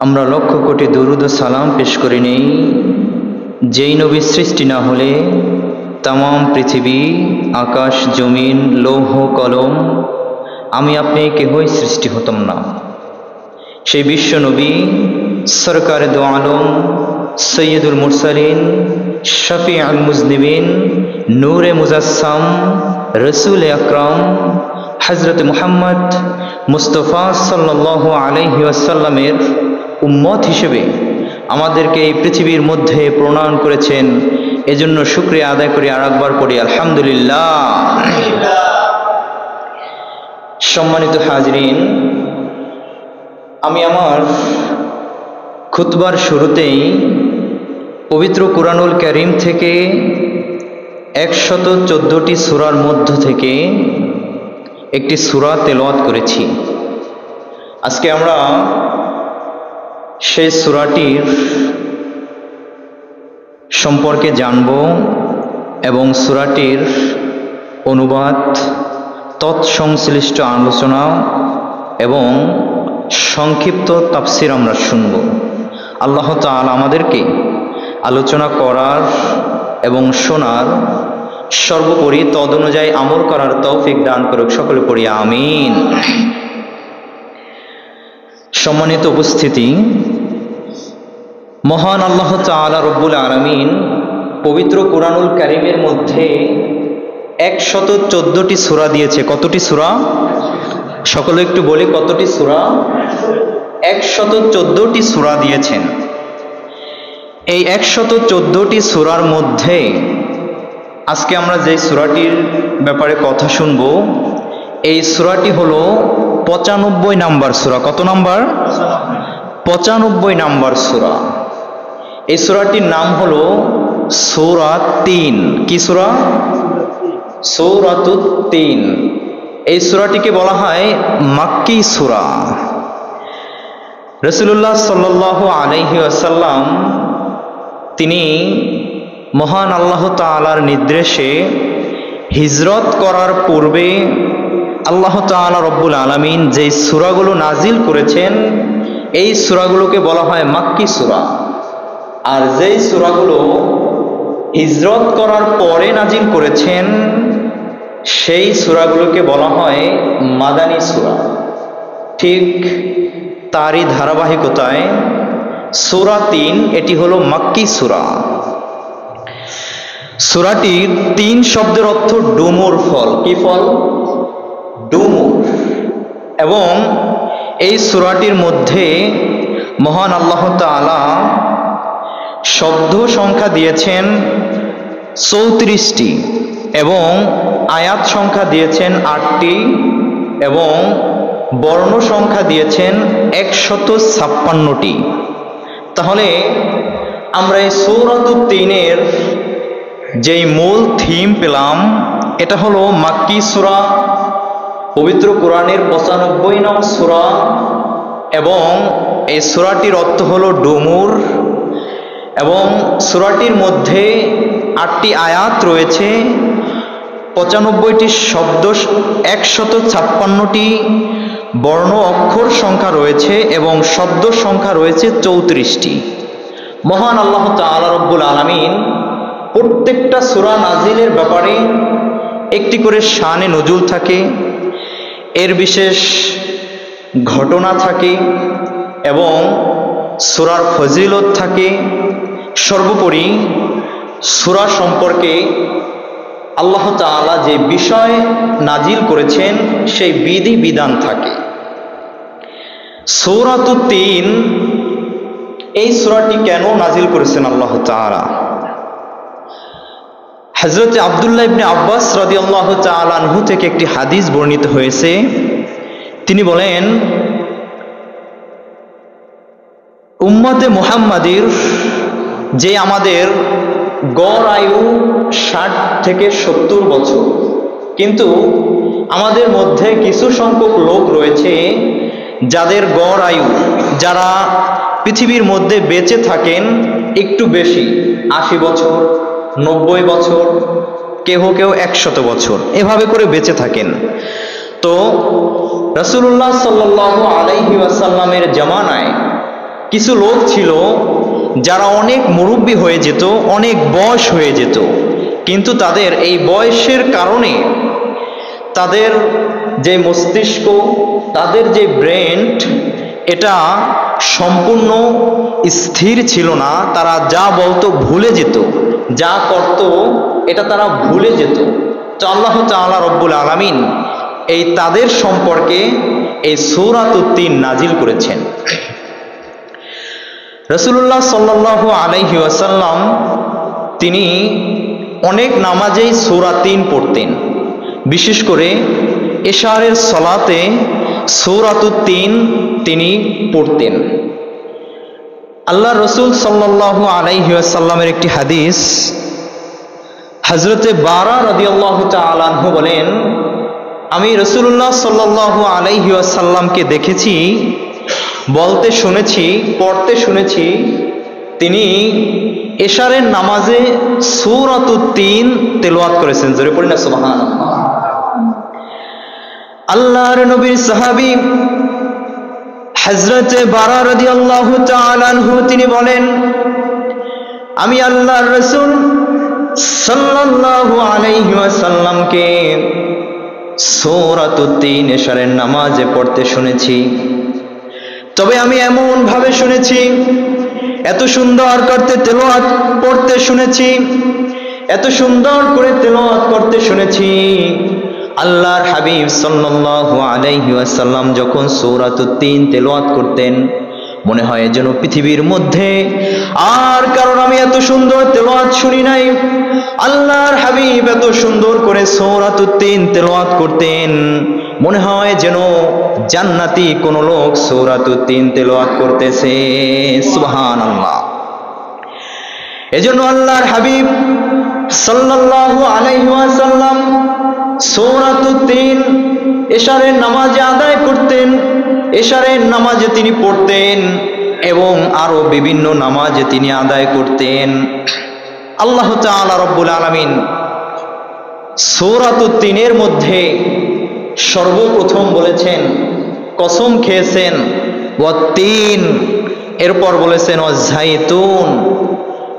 আমরা লক্ষ কোটি দুরুদ ও সালাম পেশ করে নেই যেই নবী সৃষ্টি না হলে তামাম পৃথিবী, আকাশ, জমিন, লৌহ কলম, আমি আপনি কেহই সৃষ্টি হতাম না। সেই বিশ্ব নবী সরকারে দো আলম, সৈয়দুল মুরসালিন, শফি আল মুজনিবিন, নূরে মুজাসসাম, রসুল আকরাম হজরত মুহাম্মদ মুস্তফা সাল্লাল্লাহু আলাইহি ওয়াসাল্লামের উম্মত হিসেবে আমাদেরকে এই পৃথিবীর মধ্যে প্রণয়ন করেছেন। এজন্য শুকরিয়া আদায় করি, আর একবার পড়ি আলহামদুলিল্লাহ। সম্মানিত হাজরিন, আমি আমার খুতবার শুরুতেই পবিত্র কুরআনুল কারীম থেকে 114টি সূরার মধ্য থেকে একটি সূরা তেলাওয়াত করেছি। আজকে আমরা সেই সূরাটির সম্পর্কে জানব এবং সূরাটির অনুবাদ, তৎসংশ্লিষ্ট আলোচনা এবং সংক্ষিপ্ত তাফসীর আমরা শুনব। আল্লাহ তাআলা আমাদেরকে আলোচনা করার এবং শোনার, সর্বোপরি তদ অনুযায়ী আমল করার তৌফিক দান করুক। সকলে পড়ি আমিন। সম্মানিত উপস্থিতি, মহান আল্লাহ তাআলা রব্বুল আলামিন পবিত্র কুরআনুল কারীমের মধ্যে 114টি সূরা দিয়েছে। কতটি সূরা? সকলে একটু বলি, কতটি সূরা? 114টি সূরা দিয়েছেন। এই 114টি সূরার মধ্যে আজকে আমরা যে সূরাটির ব্যাপারে কথা শুনব, এই সূরাটি হলো 95 নাম্বার সূরা। কত নাম্বার? 95 নাম্বার সূরা। এই সূরাটির নাম হলো সূরা 3। কি সূরা? সূরাতুত 3। এই সূরাটিকে বলা হয় মাক্কি সূরা। রাসূলুল্লাহ সাল্লাল্লাহু আলাইহি ওয়াসাল্লাম তিনি মহান আল্লাহ তাআলার নির্দেশে হিজরত করার পূর্বে আল্লাহ তাআলা রব্বুল আলামিন যেই সূরাগুলো নাজিল করেছেন, এই সূরাগুলোকে বলা হয় মাক্কি সূরা। আর যেই সূরাগুলো হিজরত করার পরে নাজিল করেছেন, সেই সূরাগুলোকে বলা হয় মাদানী সূরা। ঠিক তারই ধারাবাহিকতায় সূরা 3 এটি হলো মাক্কি সূরা। সূরাটির 3 শব্দের অর্থ ডুমুর ফল। কি ফল? ডুমুর। এবং এই সূরাটির মধ্যে মহান আল্লাহ তাআলা শব্দ সংখ্যা দিয়েছেন 34টি এবং আয়াত সংখ্যা দিয়েছেন 8টি এবং বর্ণ সংখ্যা দিয়েছেন 156টি। তাহলে আমরা এই সূরাতুত 3-এর যেই মূল থিম পেলাম, এটা হলো মাক্কি সূরা, পবিত্র কোরআনের 95 নং সূরা, এবং এই সূরাটির অর্থ হলো ডুমুর, এবং সূরাটির মধ্যে 8টি আয়াত রয়েছে, 95টি শব্দ, 156টি বর্ণ অক্ষর সংখ্যা রয়েছে এবং শব্দ সংখ্যা রয়েছে 34টি। মহান আল্লাহ তাআলা রব্বুল আলামিন প্রত্যেকটা সূরা নাজিলের ব্যাপারে একটি করে শানে নজুল থাকে, এর বিশেষ ঘটনা থাকে এবং সূরার ফজিলত থাকে। সর্বোপরি সূরা সম্পর্কে আল্লাহ তাআলা যে বিষয় নাজিল করেছেন সেই বিধি বিধান থাকে। সূরাতুত 3 এই সূরাটি কেন নাজিল করেছেন আল্লাহ তাআলা? হযরত আব্দুল্লাহ ইবনে আব্বাস রাদিয়াল্লাহু তাআলা আনহু থেকে একটি হাদিস বর্ণিত হয়েছে। তিনি বলেন, উম্মতে মুহাম্মাদির যে আমাদের গড় আয়ু 60 থেকে 70 বছর, কিন্তু আমাদের মধ্যে কিছু সংখ্যক লোক রয়েছে যাদের গড় আয়ু, যারা পৃথিবীর মধ্যে বেঁচে থাকেন একটু বেশি, 80 বছর, 90 বছর, কেউ 100 বছর, এভাবে করে বেঁচে থাকেন। তো রাসূলুল্লাহ সাল্লাল্লাহু আলাইহি ওয়াসাল্লামের জামানায় কিছু লোক ছিল যারা অনেক মুরব্বী হয়ে যেত, অনেক বয়স হয়ে যেত, কিন্তু তাদের এই বয়সের কারণে তাদের যে মস্তিষ্ক, তাদের যে ব্রেন, এটা সম্পূর্ণ স্থির ছিল না। তারা যা বলতো ভুলে যেত, যা করত এটা তারা ভুলে যেত। তো আল্লাহ তাআলা রব্বুল আলামিন এই তাদের সম্পর্কে এই সূরাতুত তিন নাজিল করেছেন। রাসূলুল্লাহ সাল্লাল্লাহু আলাইহি ওয়াসাল্লাম তিনি অনেক নামাজেই সূরা তিন পড়তেন, বিশেষ করে এশারের সালাতে সূরাতুত তিন তিনি পড়তেন। আল্লাহ রসুল সাল্লাল্লাহু আলাইহি ওয়াসাল্লামের একটি হাদিস, হযরতে বারা রাদিয়াল্লাহু তাআলা আনহু বলেন, আমি রাসূলুল্লাহ সাল্লাল্লাহু আলাইহি ওয়াসাল্লামকে দেখেছি, বলতে শুনেছি, পড়তে শুনেছি, তিনি এশারের নামাজে সূরাতুত তিন তেলাওয়াত করেছেন। জোরে পড়ি না সুবহানাল্লাহ। আল্লাহর নবীর সাহাবী হযরতে বারা রাদিয়াল্লাহু তাআলা আনহু তিনি বলেন, আমি আল্লাহর রাসূল সাল্লাল্লাহু আলাইহি ওয়াসাল্লামকে সূরাতুত তিন এশারের নামাজে পড়তে শুনেছি। তবে আমি এমন ভাবে শুনেছি, এত সুন্দর করতে তেলাওয়াত পড়তে শুনেছি, এত সুন্দর করে তেলাওয়াত করতে শুনেছি, আল্লাহর হাবিব সাল্লাল্লাহু আলাইহি ওয়াসাল্লাম যখন সূরাতুত তিন তেলাওয়াত করতেন, মনে হয় যেন পৃথিবীর মধ্যে আর কারণ আমি এত সুন্দর তেলাওয়াত শুনি নাই। আল্লাহর হাবিব এত সুন্দর করে সূরাতুত তিন তেলাওয়াত করতেন, মনে হয় যেন জান্নাতি কোন লোক সূরাতুত তিন তেলাওয়াত করতেছে। সুবহানাল্লাহ। এজন্য আল্লাহর হাবিব সাল্লাল্লাহু আলাইহি ওয়াসাল্লাম সূরাতুত তিন এশারের নামাজে আদায় করতেন, এশারের নামাজে তিনি পড়তেন এবং আরো বিভিন্ন নামাজে তিনি আদায় করতেন। আল্লাহ তাআলা রব্বুল আলামিন সূরাতুত তিনের মধ্যে সর্বপ্রথম বলেছেন, কসম খেয়েছেন ওয়াত-তিন, এরপর বলেছেন ওয়াজ-জাইতুন,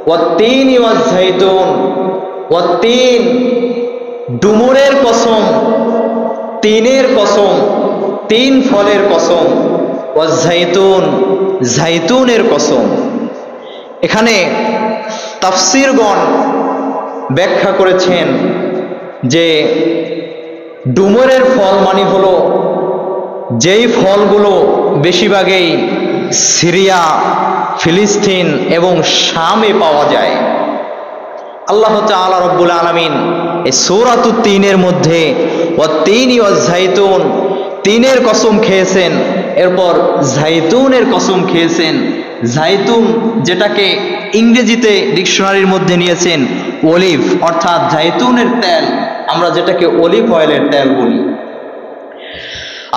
ওয়াত-তিন ওয়াজ-জাইতুন, ওয়াত-তিন ডুমুরের কসম, তিনের কসম, তিন ফলের কসম, ওয়াজ-জাইতুন জাইতুনের কসম। এখানে তাফসীরগণ ব্যাখ্যা করেছেন যে ডুমুরের ফল মানে হলো যেই ফলগুলো বেশিরভাগই সিরিয়া, ফিলিস্তিন এবং শামে পাওয়া যায়। আল্লাহ তাআলা রব্বুল আলামিন এই সূরাতুত তিনের মধ্যে ওয়াত-তিন ওয়াজ-জাইতুন, তিনের কসম খেয়েছেন, এরপর জাইতুনের কসম খেয়েছেন। জাইতুন যেটাকে ইংরেজিতে ডিকশনারির মধ্যে নিয়েছেন অলিভ, অর্থাৎ জাইতুনের তেল, আমরা যেটাকে অলিভ অয়েলের তেল বলি।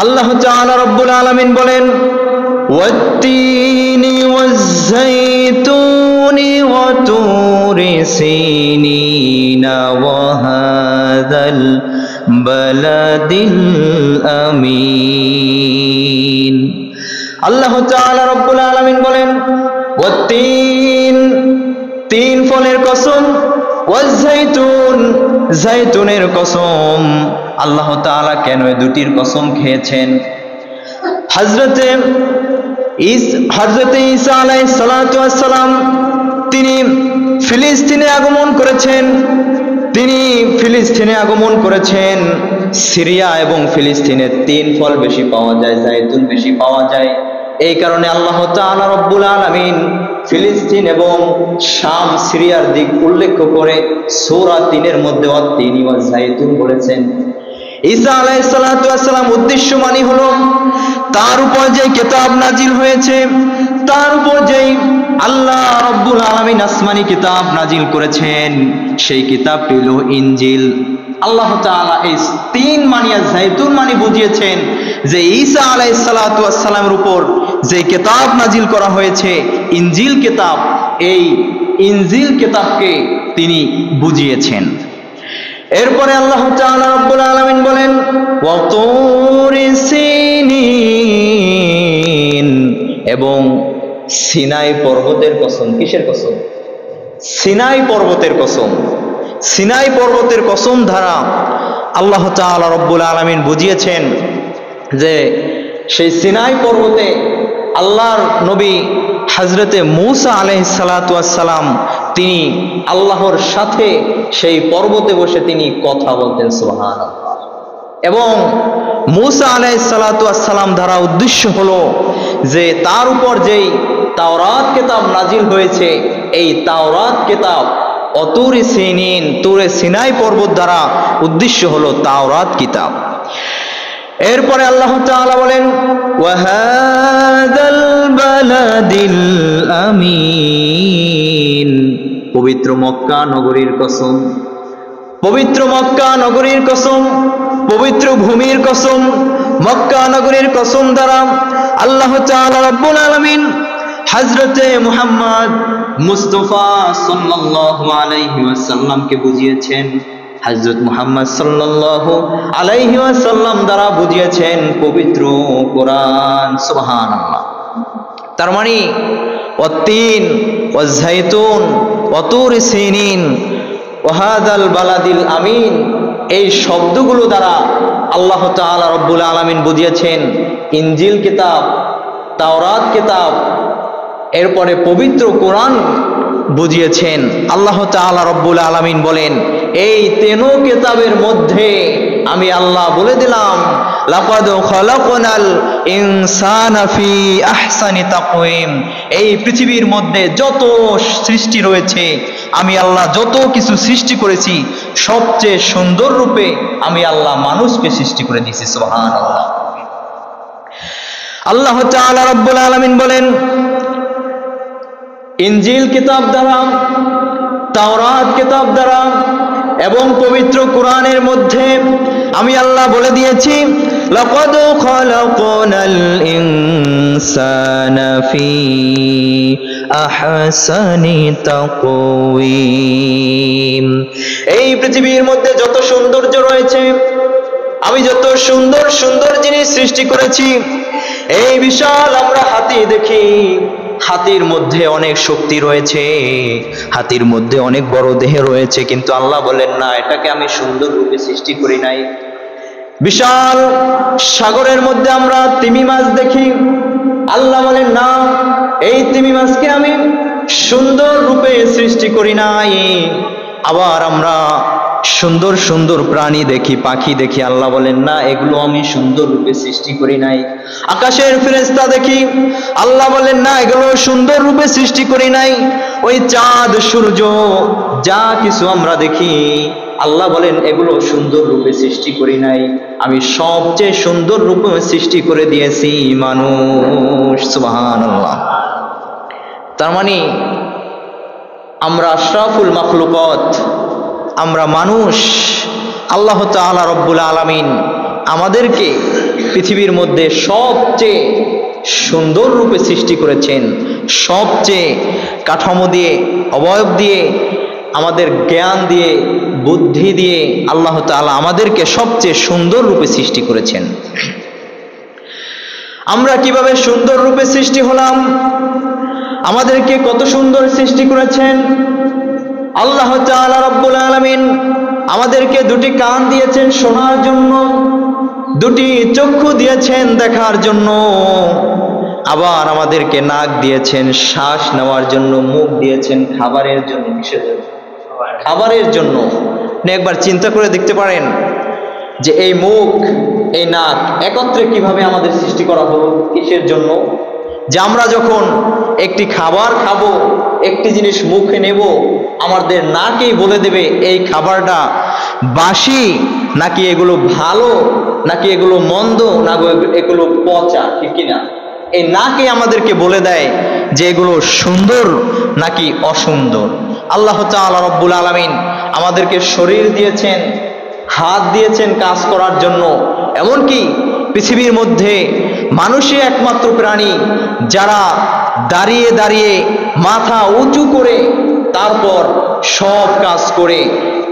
আল্লাহ তাআলা রব্বুল আলামিন বলেন, ওয়াত-তিনি ওয়াজ-জাইতুনি ওয়া তুরি সিনিনা ওয়া হাযাল বালাদিল আমিন। আল্লাহ তাআলা রব্বুল আলামিন বলেন, ওয়াত-তিন তিন ফলের কসম, ওয়াজ-জাইতুন জাইতুনের কসম। আল্লাহ তাআলা কেন এই দুটির কসম খেয়েছেন? হযরতে ঈসা আলাইহিস সালাতু ওয়াস সালাম তিনি ফিলিস্তিনে আগমন করেছেন, তিনি ফিলিস্তিনে আগমন করেছেন। সিরিয়া এবং ফিলিস্তিনে তিন ফল বেশি পাওয়া যায়, জাইতুন বেশি পাওয়া যায়। এই কারণে আল্লাহ তাআলা রব্বুল আলামিন ফিলিস্তিন এবং শাম, সিরিয়ার দিক উল্লেখ করে সূরা ৩ এর মধ্যে ওয়াত-তিন ওয়াজ-জাইতুন বলেছেন। ঈসা আলাইহিস সালাতু ওয়াস সালাম উদ্দেশ্য মানে হলো তার উপর যে কিতাব নাজিল হয়েছে, তার উপর যেই আল্লাহ রব্বুল আলামিন আসমানি কিতাব নাজিল করেছেন, সেই কিতাবটি হলো ইনজিল। আল্লাহ তাআলা এই তিন মানিয়া জাইতুন মানি বুঝিয়েছেন যে ঈসা আলাইহিস সালাতু ওয়াস সালামের উপর যে কিতাব নাজিল করা হয়েছে ইনজিল কিতাব, এই ইনজিল কিতাবকে তিনি বুঝিয়েছেন। এরপরে আল্লাহ তাআলা রব্বুল আলামিন বলেন, ওয়া তুরি সিনিন, এবং সিনাই পর্বতের কসম। কিসের কসম? সিনাই পর্বতের কসম। সিনাই পর্বতের কসম দ্বারা আল্লাহ তাআলা রব্বুল আলামিন বুঝিয়েছেন যে সেই সিনাই পর্বতে আল্লাহর নবী হযরতে মূসা আলাইহিস সালাতু ওয়াস সালাম তিনি আল্লাহর সাথে সেই পর্বতে বসে তিনি কথা বলতেন। সুবহানাল্লাহ। এবং মূসা আলাইহিস সালাতু ওয়াস সালাম দ্বারা উদ্দেশ্য হলো যে তার উপর যেই তাওরাত কিতাব নাজিল হয়েছে, এই তাওরাত কিতাব অতুরে সিনিন, তুরে সিনাই পর্বত দ্বারা উদ্দেশ্য হলো তাওরাত কিতাব। এরপরে আল্লাহ তাআলা বলেন ওয়াহাদাল বালাদিল আমিন, পবিত্র মক্কা নগরীর কসম, পবিত্র মক্কা নগরীর কসম, পবিত্র ভূমির কসম, মক্কা নগরীর কসম দ্বারা আল্লাহ তাআলা রব্বুল আলামিন হযরতে মুহাম্মদ মুস্তাফা সাল্লাল্লাহু আলাইহি ওয়াসাল্লামকে বুঝিয়েছেন, হযরত মুহাম্মদ সাল্লাল্লাহু আলাইহি ওয়াসাল্লাম দ্বারা বুঝিয়েছেন পবিত্র কোরআন। সুবহানাল্লাহ। তার মানে ওয়াত্তিন ওয়াজ-যাইতুন ওয়াতুর সিনিন ওয়াহাদাল বালাদিল আমিন, এই শব্দগুলো দ্বারা আল্লাহ তাআলা রব্বুল আলামিন বুঝিয়েছেন ইনজিল কিতাব, তাওরাত কিতাব, এরপরে পবিত্র কোরআন বুঝিয়েছেন। আল্লাহ তাআলা রব্বুল আলামিন বলেন এই তিন কিতাবের মধ্যে আমি আল্লাহ বলে দিলাম লাকাদ খালাকনাল ইনসানা ফি আহসানি তাকওয়িম, এই পৃথিবীর মধ্যে যত সৃষ্টি রয়েছে আমি আল্লাহ যত কিছু সৃষ্টি করেছি সবচেয়ে সুন্দর রূপে আমি আল্লাহ মানুষকে সৃষ্টি করে দিয়েছি। সুবহানাল্লাহ। আল্লাহ তাআলা রব্বুল আলামিন বলেন ইনজিল কিতাব দ্বারা, তাওরাত কিতাব দ্বারা এবং পবিত্র কোরআনের মধ্যে আমি আল্লাহ বলে দিয়েছি লাকাদ খালাকনাল ইনসানা ফি আহসানি তাকওয়িম, এই পৃথিবীর মধ্যে যত সৌন্দর্য রয়েছে আমি যত সুন্দর সুন্দর জিনিস সৃষ্টি করেছি। এই বিশাল আমরা হাতি দেখি, হাতির মধ্যে অনেক শক্তি রয়েছে, হাতির মধ্যে অনেক বড় দেহ রয়েছে, কিন্তু আল্লাহ বলেন না, এটাকে আমি সুন্দর রূপে সৃষ্টি করি নাই। বিশাল সাগরের মধ্যে আমরা তিমি মাছ দেখি, আল্লাহ বলেন না, এই তিমি মাছকে আমি সুন্দর রূপে সৃষ্টি করি নাই। আবার আমরা সুন্দর সুন্দর প্রাণী দেখি, পাখি দেখি, আল্লাহ বলেন না, এগুলো আমি সুন্দর রূপে সৃষ্টি করি নাই। আকাশের ফেরেশতা দেখি, আল্লাহ বলেন না, এগুলো সুন্দর রূপে সৃষ্টি করি নাই। ওই চাঁদ সূর্য যা কিছু আমরা দেখি আল্লাহ বলেন এগুলো সুন্দর রূপে সৃষ্টি করি নাই, আমি সবচেয়ে সুন্দর রূপে সৃষ্টি করে দিয়েছি মানুষ। সুবহানাল্লাহ। তার মানে আমরা আশরাফুল মাখলুকাত, আমরা মানুষ, আল্লাহ তাআলা রব্বুল আলামিন আমাদেরকে পৃথিবীর মধ্যে সবচেয়ে সুন্দর রূপে সৃষ্টি করেছেন, সবচেয়ে কাঠামো দিয়ে, অবয়ব দিয়ে, আমাদের জ্ঞান দিয়ে, বুদ্ধি দিয়ে আল্লাহ তাআলা আমাদেরকে সবচেয়ে সুন্দর রূপে সৃষ্টি করেছেন। আমরা কিভাবে সুন্দর রূপে সৃষ্টি হলাম? আমাদেরকে কত সুন্দর সৃষ্টি করেছেন আল্লাহ তাআলা রব্বুল আলামিন। আমাদেরকে দুটি কান দিয়েছেন শোনার জন্য, দুটি চক্ষু দিয়েছেন দেখার জন্য, আবার আমাদেরকে নাক দিয়েছেন শ্বাস নেওয়ার জন্য, মুখ দিয়েছেন খাবারের জন্য। কিসের জন্য? খাবারের জন্য। একবার চিন্তা করে দেখতে পারেন যে এই মুখ, এই নাক একত্রে কিভাবে আমাদের সৃষ্টি করা হলো, কিসের জন্য? যে আমরা যখন একটি খাবার খাবো, একটি জিনিস মুখে নেব, আমাদের নাকই বলে দেবে এই খাবারটা বাসি নাকি এগুলো ভালো, নাকি এগুলো মন্দ, না এগুলো পচা, ঠিক কিনা? এই নাকই আমাদেরকে বলে দেয় যে এগুলো সুন্দর নাকি অসুন্দর। আল্লাহ তাআলা রব্বুল আলামিন আমাদেরকে শরীর দিয়েছেন, হাত দিয়েছেন কাজ করার জন্য। এমনকি পৃথিবীর মধ্যে মানুষই একমাত্র প্রাণী যারা দাঁড়িয়ে দাঁড়িয়ে মাথা উঁচু করে তারপর সব কাজ করে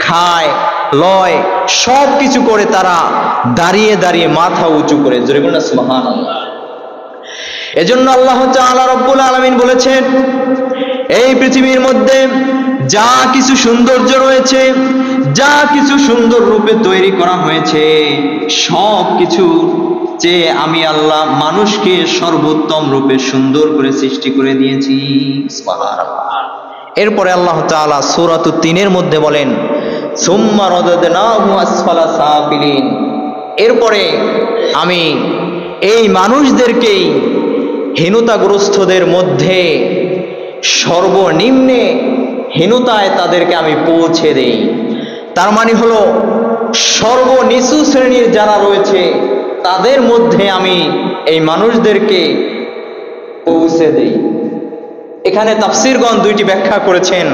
খায়, লয়, সব কিছু করে তারা দাঁড়িয়ে দাঁড়িয়ে মাথা উঁচু করে। জোরে বলুন না সুবহানাল্লাহ। এজন্য আল্লাহ তাআলা রব্বুল আলামিন বলেছেন, এই পৃথিবীর মধ্যে যা কিছু সৌন্দর্য রয়েছে, যা কিছু সুন্দর রূপে তৈরি করা হয়েছে, সব কিছু যে আমি আল্লাহ মানুষকে সর্বোত্তম রূপে সুন্দর করে সৃষ্টি করে দিয়েছি। সুবহানাল্লাহ। এরপরে আল্লাহ তাআলা সূরাতুত তিনের মধ্যে বলেন, সুম্মা রাদাদনাহু আসফালা সাফিলিন, এরপরে আমি এই মানুষদেরকেই হীনতাগ্রস্তদের মধ্যে সর্বনিম্নে হীনতায় তাদেরকে আমি পৌঁছে দেই। তার মানে হলো সর্বনিচু শ্রেণীর যারা রয়েছে তাদের মধ্যে আমি এই মানুষদেরকে পৌঁছে দেই। এখানে তাফসীরগণ দুইটি ব্যাখ্যা করেছেন।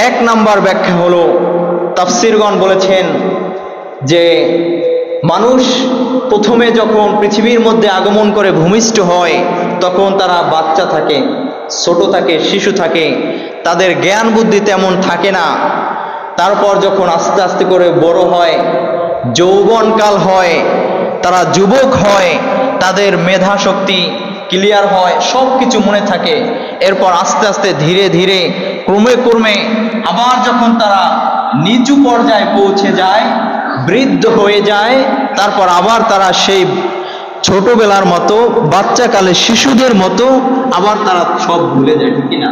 এক নাম্বার ব্যাখ্যা হলো, তাফসীরগণ বলেছেন যে মানুষ প্রথমে যখন পৃথিবীর মধ্যে আগমন করে ভূমিষ্ঠ হয়, তখন তারা বাচ্চা থাকে, ছোট থাকে, শিশু থাকে, তাদের জ্ঞান বুদ্ধি তেমন থাকে না। তারপর যখন আস্তে আস্তে করে বড় হয়, যৌবনকাল হয়, তারা যুবক হয়, তাদের মেধা শক্তি ক্লিয়ার হয়, সব কিছু মনে থাকে। এরপর আস্তে আস্তে ধীরে ধীরে ক্রমে ক্রমে আবার যখন তারা নিচু পর্যায়ে পৌঁছে যায়, বৃদ্ধ হয়ে যায়, তারপর আবার তারা সেই ছোটবেলার মতো, বাচ্চাকালে শিশুদের মতো আবার তারা সব ভুলে যায়, ঠিক না?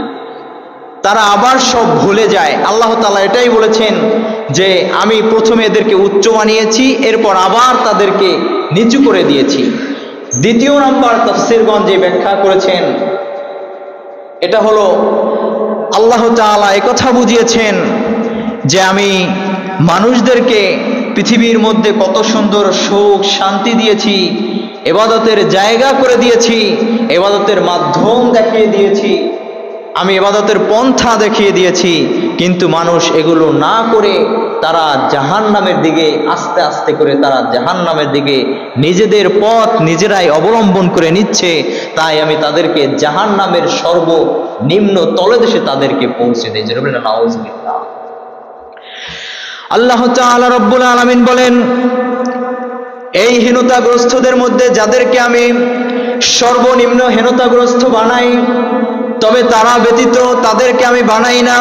তারা আবার সব ভুলে যায়। আল্লাহ তাআলা এটাই বলেছেন যে আমি প্রথমে এদেরকে উচ্চ বানিয়েছি, এরপর আবার তাদেরকে নিচু করে দিয়েছি। দ্বিতীয় নাম্বার তাফসীরগণ যে ব্যাখ্যা করেছেন, এটা হলো আল্লাহ তাআলা একথা বুঝিয়েছেন যে আমি মানুষদেরকে পৃথিবীর মধ্যে কত সুন্দর সুখ শান্তি দিয়েছি, ইবাদতের জায়গা করে দিয়েছি, ইবাদতের মাধ্যম দেখিয়ে দিয়েছি, আমি ইবাদতের পন্থা দেখিয়ে দিয়েছি, কিন্তু মানুষ এগুলো না করে তারা জাহান্নামের দিকে আস্তে আস্তে করে তারা জাহান্নামের দিকে নিজেদের পথ নিজেরাই অবলম্বন করে নিচ্ছে। তাই আমি তাদেরকে জাহান্নামের সর্বনিম্ন তলদেশে তাদেরকে পৌঁছে দিই। নাউযুবিল্লাহ। আল্লাহ তাআলা রব্বুল আলামিন বলেন, এই হীনতাগ্রস্তদের মধ্যে যাদেরকে আমি সর্বনিম্ন হীনতাগ্রস্ত বানাই, তবে তারা ব্যতীত তাদেরকে আমি বানাই না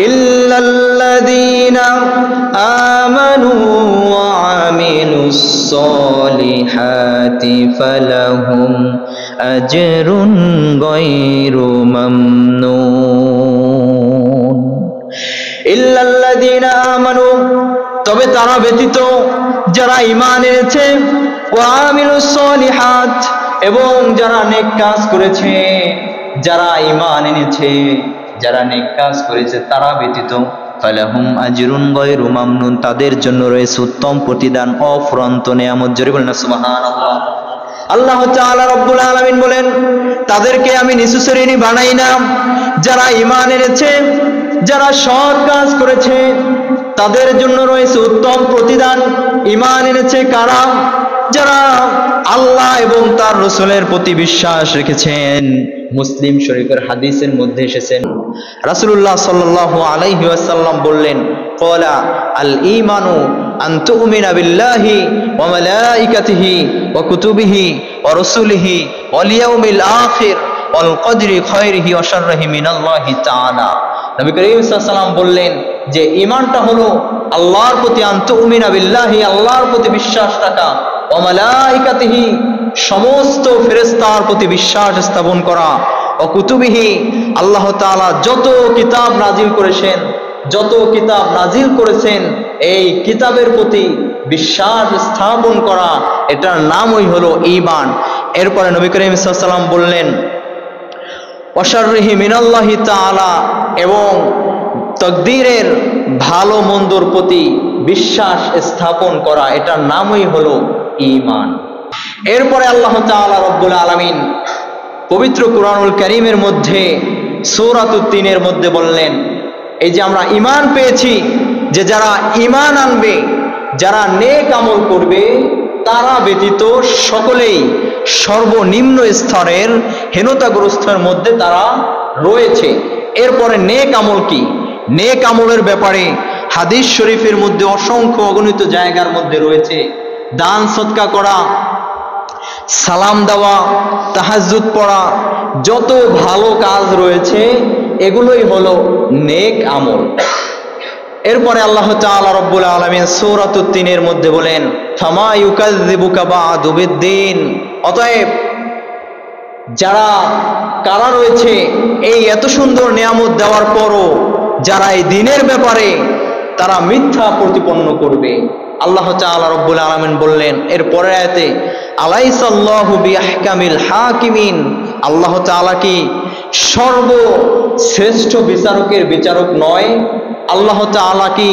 ইল্লাল্লাযীনা আমানু ওয়া আমিলুস সলিহাতি ফালাহুম আজরুন গায়রু মামনুন। ইল্লাল্লাযীনা আমানু, তবে তারা ব্যতীত যারা ঈমান এনেছে, ওয়া আমিলুস সলিহাত, এবং যারা নেক কাজ করেছে, যারা ঈমান এনেছে, যারা নেক কাজ করেছে, তারা ব্যতীত ফালাহুম আজরুন গায়রু মামনুন, তাদের জন্য রয়েছে উত্তম প্রতিদান, অফুরন্ত নেয়ামত। জোরে বলেন না সুবহানাল্লাহ। আল্লাহ তাআলা রব্বুল আলামিন বলেন, তাদেরকে আমি নিচু শ্রেণী বানাই না। যারা ঈমান এনেছে, যারা সৎ কাজ করেছে, তাদের জন্য রয়েছে উত্তম প্রতিদান। ঈমান এনেছে কারা? যারা আল্লাহ এবং তার রাসূলের প্রতি বিশ্বাস রেখেছেন। মুসলিম শরীফের হাদিসের মধ্যে এসেছেন, রাসূলুল্লাহ সাল্লাল্লাহু আলাইহি ওয়াসাল্লাম বললেন, ক্বালা আল ঈমানু আন তুমিনা বিল্লাহি ওয়া মালাইকাতিহি ওয়া কুতুবিহি ওয়া রাসূলিহি ওয়াল ইয়াউমিল আখির ওয়াল কদরি খায়রিহি ওয়া শাররিহি মিনাল্লাহি তাআলা। নবী করিম সাল্লাল্লাহু আলাইহি ওয়াসাল্লাম বললেন যে ঈমানটা হলো আল্লাহর প্রতি, আন তুমিনা বিল্লাহি, আল্লাহর প্রতি বিশ্বাস রাখা, ওয়া মালাইকাতিহি, সমস্ত ফেরেশতার প্রতি বিশ্বাস স্থাপন করা, ও কুতুবিহি, আল্লাহ তাআলা যত কিতাব নাজিল করেছেন, যত কিতাব নাজিল করেছেন, এই কিতাবের প্রতি বিশ্বাস স্থাপন করা, এটার নামই হলো ঈমান। এরপরে নবী করিম সাল্লাল্লাহু আলাইহি ওয়াসাল্লাম বললেন, ওয়া শাররিহি মিনাল্লাহি তাআলা, এবং তকদীরের ভালো মন্দর প্রতি বিশ্বাস স্থাপন করা, এটার নামই হলো ঈমান। এরপরে আল্লাহ তাআলা রব্বুল আলামিন পবিত্র কুরআনুল কারীমের মধ্যে সূরাতুত তিনের মধ্যে বললেন, এই যে আমরা ঈমান পেয়েছি, যে যারা ঈমান আনবে, যারা নেক আমল করবে, তারা ব্যতীত সকলেই সর্বনিম্ন স্তরের হীনতাগ্রস্তের মধ্যে তারা রয়েছে। এরপরে নেক আমল কি? নেক আমলের ব্যাপারে হাদিস শরীফের মধ্যে অসংখ্য অগণিত জায়গার মধ্যে রয়েছে। দান সদকা করা, সালাম দেওয়া, তাহাজ্জুদ পড়া, যত ভালো কাজ রয়েছে এগুলোই হলো নেক আমল। এরপরে আল্লাহ তাআলা রব্বুল আলামিন সূরাতুত তিনের মধ্যে বলেন, ফামা ইউকাযযিবুকা বা'দু বিদ্দীন। অতএব যারা কারা রয়েছে এই এত সুন্দর নিয়ামত দেওয়ার পরও যারা এই দিনের ব্যাপারে তারা মিথ্যা প্রতিপন্ন করবে। আল্লাহ তাআলা রব্বুল আলামিন বললেন এর পরের আয়াতে, আলাইসাল্লাহু বিআহকামিল হাকিমিন। আল্লাহ তাআলা কি সর্বশ্রেষ্ঠ বিচারকের বিচারক নয়? আল্লাহ তাআলা কি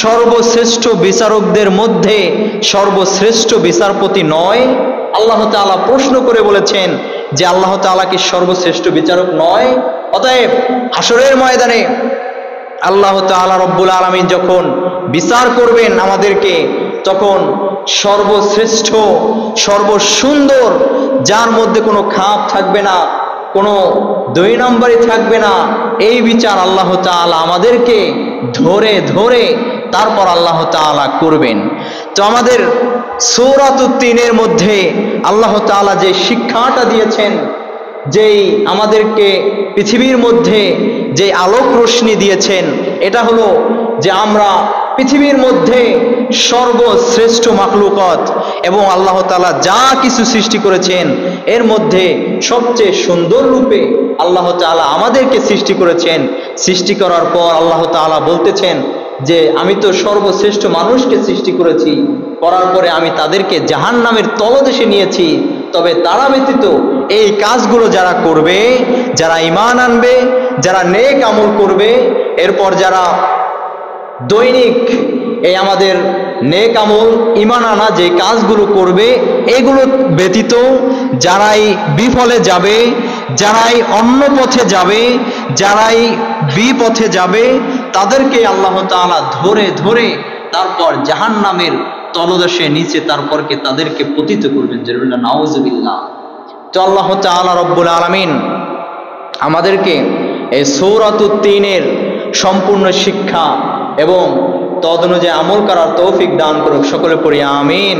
সর্বশ্রেষ্ঠ বিচারকদের মধ্যে সর্বশ্রেষ্ঠ বিচারপতি নয়? আল্লাহ তাআলা প্রশ্ন করে বলেছেন যে আল্লাহ তাআলা কি সর্বশ্রেষ্ঠ বিচারক নয়? অতএব হাসরের ময়দানে আল্লাহ তাআলা রব্বুল আলামিন যখন বিচার করবেন আমাদেরকে, তখন সর্বশ্রেষ্ঠ সর্বসুন্দর, যার মধ্যে কোনো খাপ থাকবে না, কোনো দুই নম্বরই থাকবে না, এই বিচার আল্লাহ তাআলা আমাদেরকে ধরে ধরে তারপর আল্লাহ তাআলা করবেন। তো আমাদের সূরাতুত তিনের মধ্যে আল্লাহ তাআলা যে শিক্ষাটা দিয়েছেন, যেই আমাদেরকে পৃথিবীর মধ্যে যে আলোক রশ্মি দিয়েছেন, এটা হলো যে আমরা পৃথিবীর মধ্যে সর্বশ্রেষ্ঠ মাখলুকাত এবং আল্লাহ তাআলা যা কিছু সৃষ্টি করেছেন এর মধ্যে সবচেয়ে সুন্দর রূপে আল্লাহ তাআলা আমাদেরকে সৃষ্টি করেছেন। সৃষ্টি করার পর আল্লাহ তাআলা বলতেছেন যে আমি তো সর্বশ্রেষ্ঠ মানুষকে সৃষ্টি করেছি, করার পরে আমি তাদেরকে জাহান্নামের তলদেশে নিয়েছি। তবে তারা ব্যতীত এই কাজগুলো যারা করবে, যারা ঈমান আনবে, যারা নেক আমল করবে, এরপর যারা দৈনিক এই আমাদের নেক আমল ঈমান আনা যে কাজগুলো করবে, এগুলো ব্যতীত যারাই বিফলে যাবে, যারাই অন্য পথে যাবে, যারাই বিপথে যাবে, তাদেরকে আল্লাহ তাআলা ধরে ধরে তারপর জাহান্নামের তলদেশে নিচে তারপরকে তাদেরকে পতিত করবেন। জাল্লাল্লাহু নাউযুবিল্লাহ। তো আল্লাহ তাআলা রব্বুল আলামিন আমাদেরকে এই সূরাতুত তিনের সম্পূর্ণ শিক্ষা এবং তদ অনুযায়ী আমল করার তৌফিক দান করুক। সকলে পড়ি আমিন।